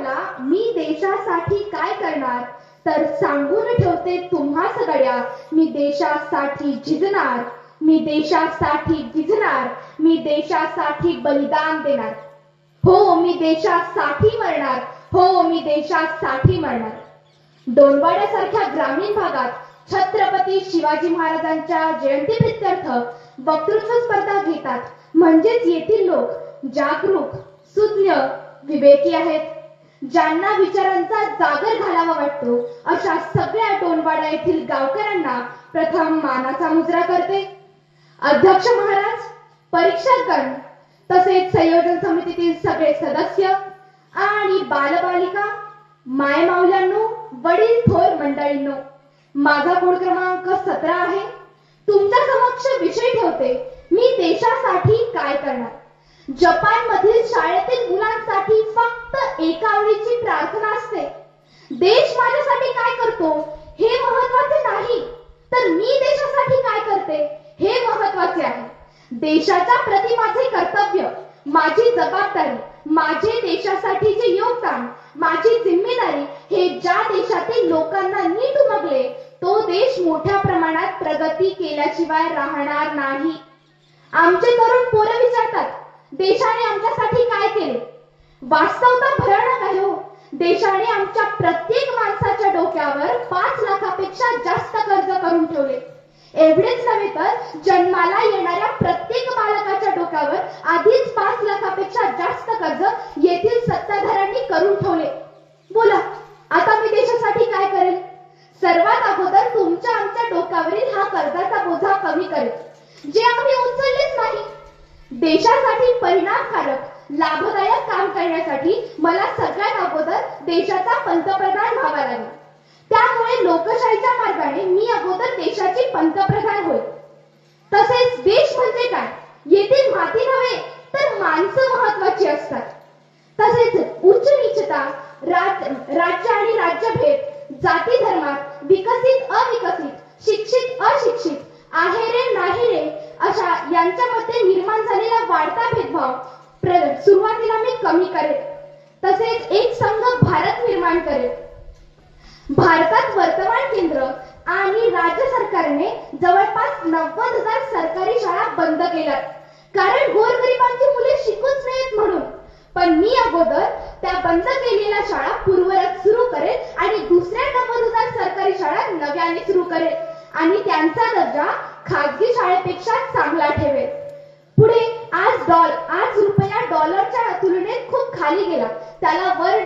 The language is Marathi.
मला मी देशासाठी काय करणार, तर सांगून ठेवते तुम्हा सगळ्या, मी देशासाठी झिजणार, मी देशासाठी झिजणार, मी देशासाठी बलिदान देणार. हो, मी देशासाठी मरणार, हो, मी देशासाठी मरणार. डोनवाड्यासारख्या ग्रामीण भागात छत्रपती शिवाजी महाराजांच्या जयंतीप्रित्यर्थ वक्तृत्व स्पर्धा घेतात. म्हणजेच येथील लोक जागरूक, सुज्ञ, विवेकी आहेत. ज्यांना विचारांचा जागर घालावा वाटतो अशा सगळ्या डोनवाडा येथील गावकऱ्यांना प्रथम मानाचा मुजरा करते. अध्यक्ष महाराज, परीक्षकगण, तसेच संयोजन समितीतील सगळे सदस्य आणि बालबालिका, मायमाऊल्यांनो, वडील थोर मंडळींनो, माझा कोड क्रमांक 17 आहे. तुमच्या समक्ष विषय ठेवते, मी देशासाठी काय करणार. जपान मधील शाळेतील मुलांसाठी फक्त एका ओळीची प्रार्थना असते, देश माझ्यासाठी काय करतो हे महत्वाचे नाही, तर मी देशासाठी काय करते हे महत्वाचे आहे. देशाच्या प्रति माझे कर्तव्य, माझी जबाबदारी, माझे देशासाठीचे योगदान, माझी जिम्मेदारी हे ज्या देशातील लोकांना नीट उमगले तो देश मोठ्या प्रमाणात प्रगती केल्याशिवाय राहणार नाही. आमचे तरुण पोरं विचारतात, देशाने आमच्यासाठी काय केले. वास्तवता भयानक आहे हो. देशाने आमच्या प्रत्येक माणसाच्या डोक्यावर 5 लाखापेक्षा जास्त कर्ज करून ठेवले. एवढेच नव्हे तर जन्माला येणाऱ्या प्रत्येक बालकाच्या डोक्यावर आधीच 5 लाखापेक्षा जास्त कर्ज येथील सत्ताधाऱ्यांनी करून ठेवले. बोला, आता मी देशासाठी काय करेल. सर्वात अगोदर तुमच्या आमच्या डोक्यावरील हा कर्जाचा बोजा कमी करेल, जे आम्ही उचललेच नाही. देशासाठी परिणामकारक, लाभदायक काम करण्यासाठी मला सगळ्यात अगोदर देशाचा पंतप्रधान व्हावा लागेल. त्यामुळे लोकशाहीच्या मार्गाने मी अगोदर देशाची पंतप्रधान होईल. तसेच देश म्हणजे काय, येथील माती नव्हे तर माणसं महत्वाची असतात. तसेच उच्च नीचता, राज्य आणि राज्यभेद, जाती धर्मात, विकसित अविकसित, शिक्षित अशिक्षित, आहे रे नाही रे अशा यांच्यामध्ये निर्माण झालेला वाढता भेदभाव सुरुवातीला मी कमी करेल. तसेच एक संघ भारत निर्माण करेल. भारतात वर्तमान केंद्र आणि राज्य सरकारने जवळपास 90,000 सरकारी शाळा बंद केल्यात, कारण गोरगरिबांची मुले शिकूच नाहीत म्हणून. पण मी अगोदर त्या बंद केलेल्या शाळा पूर्ववत सुरू करेल आणि दुसऱ्या 90,000 सरकारी शाळा नव्याने सुरू करेल आणि त्यांचा दर्जा खासगी शाळेपेक्षा चांगला ठेवेल. पुढे आज रुपया डॉलरच्या तुलनेत खूप खाली गेला, त्याला वर